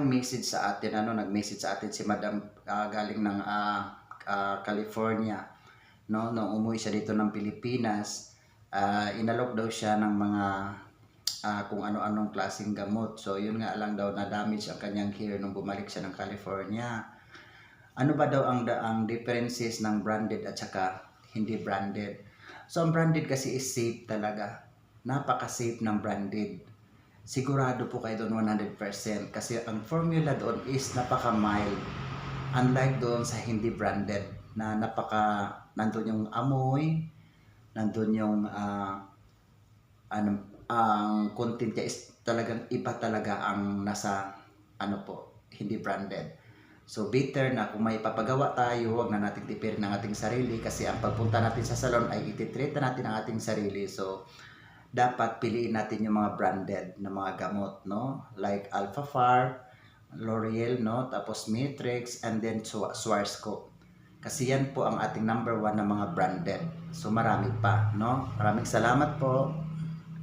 message sa atin, nag-message sa atin si Madam galing ng California, no? Nung umuwi siya dito ng Pilipinas, inalok daw siya ng mga kung ano-anong klaseng gamot. So yun nga lang daw, na damage ang kanyang hair nung bumalik siya ng California. Ano ba daw ang differences ng branded at saka hindi branded? So ang branded kasi is safe talaga. Napaka-safe ng branded. Sigurado po kayo doon 100% kasi ang formula doon is napaka-mild. Unlike doon sa hindi branded na nandun yung amoy, nandun yung ang content niya is talagang iba talaga ang nasa hindi branded. So better na kung may papagawa tayo, huwag na natin tipirin ang ating sarili kasi ang pagpunta natin sa salon ay ititreat na natin ang ating sarili. So dapat piliin natin yung mga branded na mga gamot, no? Like Alpha Farm, L'Oreal, no? Tapos Matrix, and then Schwarzkopf. Kasi yan po ang ating number 1 na mga branded. So marami pa, no? Maraming salamat po.